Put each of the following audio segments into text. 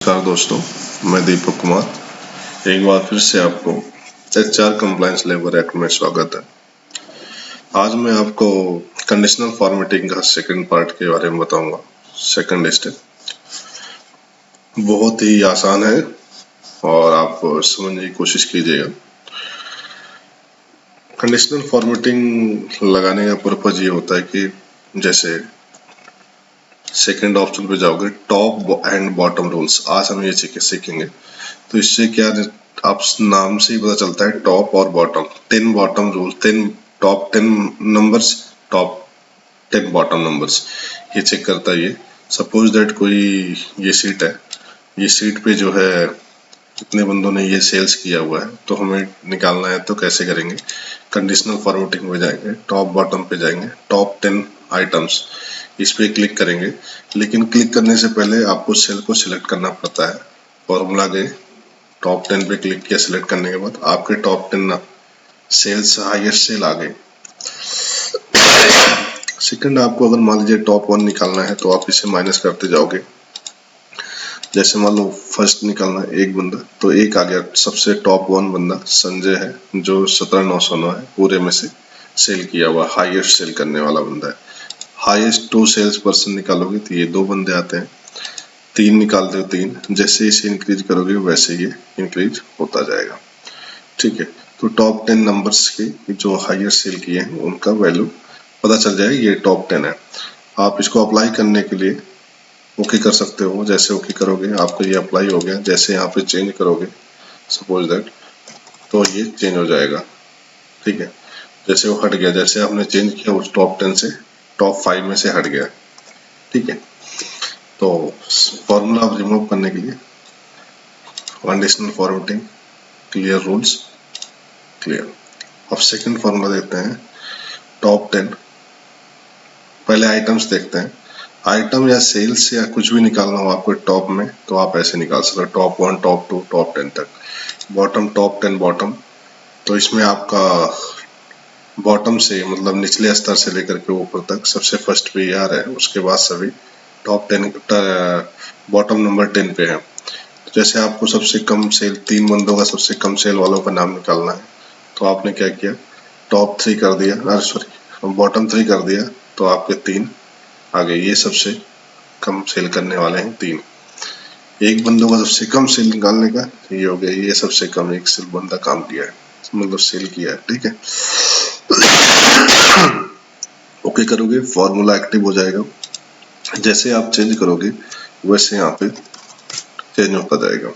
नमस्कार दोस्तों, मैं दीपक कुमार एक बार फिर से आपको HR कंप्लायंस लेबर एक्ट में स्वागत है। आज मैं आपको कंडीशनल फॉर्मेटिंग का सेकंड पार्ट के बारे में बताऊंगा। सेकंड स्टेप बहुत ही आसान है और आप समझने की कोशिश कीजिएगा। कंडीशनल फॉर्मेटिंग लगाने का पर्पज ये होता है कि जैसे सेकंड ऑप्शन पे जाओगे, टॉप एंड बॉटम रूल्स। आज हम ये सीखेंगे। तो इससे क्या, आप नाम से ही पता चलता है टॉप और bottom. 10 bottom rule, 10 top 10 numbers, top 10 bottom numbers, ये चेक करता है। ये सपोज दैट कोई ये सीट है, ये सीट पे जो है कितने बंदों ने ये सेल्स किया हुआ है, तो हमें निकालना है। तो कैसे करेंगे? कंडीशनल फॉर्मेटिंग में जाएंगे, टॉप बॉटम पे जाएंगे, टॉप 10 आइटम्स, इस पे क्लिक करेंगे। लेकिन क्लिक करने से पहले आपको सेल को सिलेक्ट करना पड़ता है। फॉर्मूला गए, टॉप 10 पे क्लिक किया। सिलेक्ट करने के बाद आपके टॉप 10 सेल्स हाईएस्ट सेल आ गए। सेकंड, आपको अगर मान लीजिए टॉप 1 निकालना है तो आप इसे माइनस करते जाओगे। जैसे मान लो फर्स्ट निकालना है एक बंदा, तो एक आ गया। सबसे टॉप 1 बंदा संजय है, जो 17,909 है पूरे में से सेल किया हुआ, हाईएस्ट सेल करने वाला बंदा है। हाईएस्ट 2 सेल्स पर्सन निकालोगे तो ये 2 बंदे आते हैं। 3 निकालते हो, 3। जैसे इसे इंक्रीज करोगे वैसे ये इंक्रीज होता जाएगा। ठीक है, तो टॉप 10 नंबर्स के जो हाईएस्ट सेल किए हैं उनका वैल्यू पता चल जाएगा, ये टॉप 10 है। आप इसको अप्लाई करने के लिए ओके कर सकते हो। जैसे ओके करोगे आपको ये अप्लाई हो गया। जैसे यहाँ पे चेंज करोगे सपोज दैट, तो ये चेंज हो जाएगा। ठीक है, जैसे वो हट गया, जैसे आपने चेंज किया उस टॉप 10 से टॉप 5 में से हट गया। ठीक है, तो फॉर्मूला आप रिमूव करने के लिए conditional formatting, clear rules, clear. अब सेकंड फॉर्मूला देखते हैं, टॉप 10। पहले आइटम्स देखते हैं। आइटम या सेल्स या कुछ भी निकालना हो आपको टॉप में, तो आप ऐसे निकाल सकते हो, टॉप 1, टॉप 2, टॉप 10 तक। बॉटम, टॉप 10 बॉटम, तो इसमें आपका बॉटम से मतलब निचले स्तर से लेकर के ऊपर तक सबसे फर्स्ट पे आ रहा है। उसके बाद सभी टॉप 10 बॉटम नंबर 10 पे है। जैसे आपको सबसे कम सेल 3 बंदों का, सबसे कम सेल वालों का नाम निकालना है, तो आपने क्या किया, टॉप 3 कर दिया, सॉरी बॉटम 3 कर दिया, तो आपके 3 आ गए। ये सबसे कम सेल करने वाले हैं 3। एक बंदों का सबसे कम सेल निकालने का ये हो गया, ये सबसे कम एक सेल बंदा काम किया है, मतलब सेल किया है। ठीक है, ओके करोगे, फॉर्मूला एक्टिव हो जाएगा। जैसे आप चेंज करोगे वैसे यहाँ पे चेंज होता जाएगा,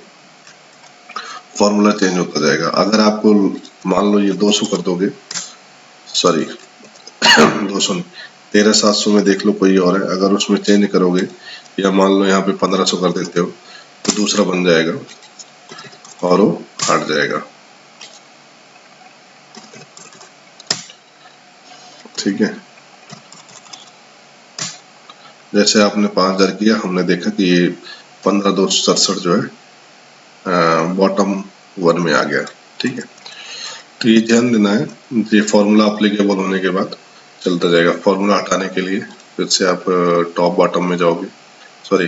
फॉर्मूला चेंज होता जाएगा। अगर आपको मान लो ये 200 कर दोगे, सॉरी 200 13,700 में देख लो कोई और है, अगर उसमें चेंज करोगे या मान लो यहाँ पे 1500 कर देते हो तो दूसरा बन जाएगा और वो हट जाएगा। ठीक है, जैसे आपने 5000 किया, हमने देखा कि ये 15,267 जो है बॉटम 1 में आ गया। ठीक है, तो ये ध्यान देना है, ये फॉर्मूला अप्लीकेबल होने के बाद चलता जाएगा। फॉर्मूला हटाने के लिए फिर से आप टॉप बॉटम में जाओगे, सॉरी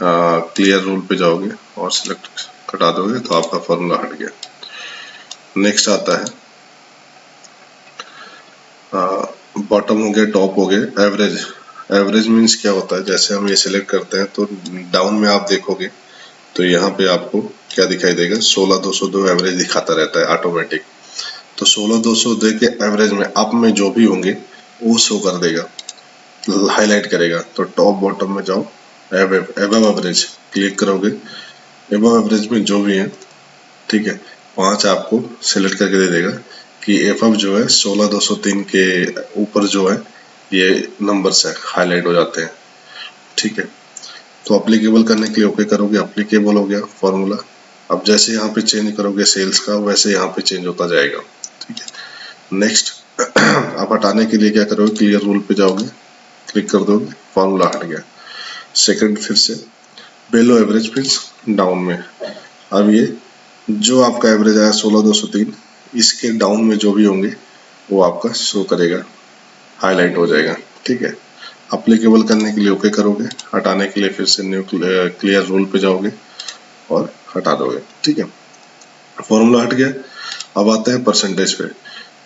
क्लियर रूल पे जाओगे और सिलेक्ट कटा दोगे तो आपका फॉर्मूला हट गया। नेक्स्ट आता है बॉटम हो गया, टॉप हो गया, एवरेज। एवरेज मीन्स क्या होता है, जैसे हम ये सिलेक्ट करते हैं तो डाउन में आप देखोगे तो यहाँ पे आपको क्या दिखाई देगा, 16,202 एवरेज दिखाता रहता है ऑटोमेटिक। तो 16,200 दे के एवरेज में अप में जो भी होंगे वो शो कर देगा, हाईलाइट करेगा। तो टॉप बॉटम में जाओ, एबव एवरेज क्लिक करोगे, एबव एवरेज में जो भी है, ठीक है, 5 आपको सिलेक्ट करके दे देगा कि एबव जो है 16,203 के ऊपर जो है ये नंबर्स है, हाईलाइट हो जाते हैं। ठीक है, तो अप्लीकेबल करने के लिए ओके करोगे, अप्लीकेबल हो गया फॉर्मूला। अब जैसे यहाँ पे चेंज करोगे सेल्स का, वैसे यहाँ पे चेंज होता जाएगा। ठीक है, नेक्स्ट आप हटाने के लिए क्या करोगे, क्लियर रूल पे जाओगे, क्लिक कर दोगे, फॉर्मूला हट गया। सेकंड फिर से बेलो एवरेज, फिर डाउन में। अब ये जो आपका एवरेज आया 16,203, इसके डाउन में जो भी होंगे वो आपका शो करेगा, हाईलाइट हो जाएगा। ठीक है, अप्लीकेबल करने के लिए ओके करोगे, हटाने के लिए फिर से न्यू क्लियर रूल पे जाओगे, और हटा दोगे। ठीक है, फॉर्मूला हट गया। अब आते हैं परसेंटेज पे।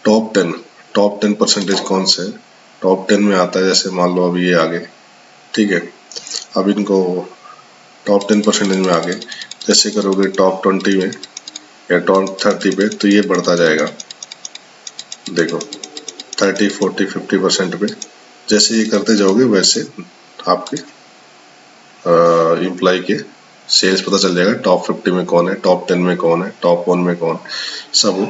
टॉप 10 परसेंटेज कौन से है? टॉप 10 में आता है, जैसे मान लो अब ये आ गए। ठीक है, अब इनको टॉप 10 परसेंटेज में आ गए। जैसे करोगे टॉप 20 में या टॉप 30 पे, तो ये बढ़ता जाएगा। देखो 30, 40, 50% पे जैसे ये करते जाओगे वैसे आपके एम्प्लॉय के सेल्स पता चल जाएगा। टॉप 50 में कौन है, टॉप 10 में कौन है, टॉप 1 में कौन, सब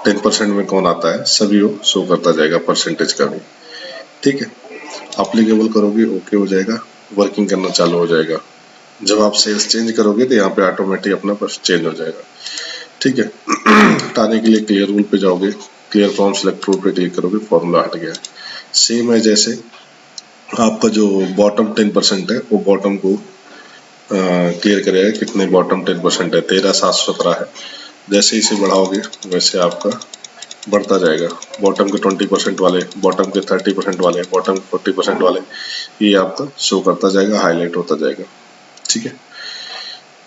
10% में कौन आता है, सभी वो शो करता जाएगा परसेंटेज का भी। ठीक है, अप्लीकेबल करोगे ओके हो जाएगा, वर्किंग करना चालू हो जाएगा। जब आप सेल्स चेंज करोगे तो यहाँ पे ऑटोमेटिक अपना चेंज हो जाएगा। ठीक है, हटाने के लिए क्लियर रूल पे जाओगे, क्लियर फॉर्म सिलेक्ट रूल पे क्लिक करोगे, फॉर्मूला हट गया। सेम है जैसे आपका जो बॉटम 10% है वो बॉटम को क्लियर करेगा। कितने बॉटम 10% है? 13,717 है। जैसे इसे बढ़ाओगे वैसे आपका बढ़ता जाएगा। बॉटम के 20% वाले, बॉटम के 30% वाले, बॉटम के 40% वाले, ये आपका शो करता जाएगा, हाईलाइट होता जाएगा। ठीक है,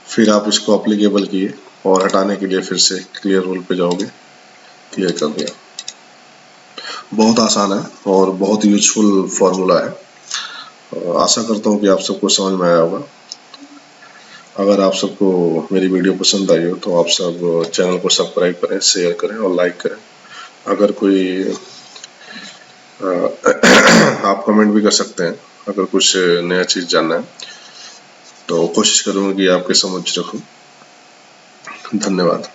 फिर आप इसको अप्लीकेबल किए और हटाने के लिए फिर से क्लियर रूल पे जाओगे, क्लियर कर दिया। बहुत आसान है और बहुत यूजफुल फॉर्मूला है। आशा करता हूँ कि आप सबको समझ में आया होगा। अगर आप सबको मेरी वीडियो पसंद आई हो तो आप सब चैनल को सब्सक्राइब करें, शेयर करें और लाइक करें। अगर कोई आप कमेंट भी कर सकते हैं अगर कुछ नया चीज़ जानना है, तो कोशिश करूँगा कि आपके समझ रखूँ। धन्यवाद।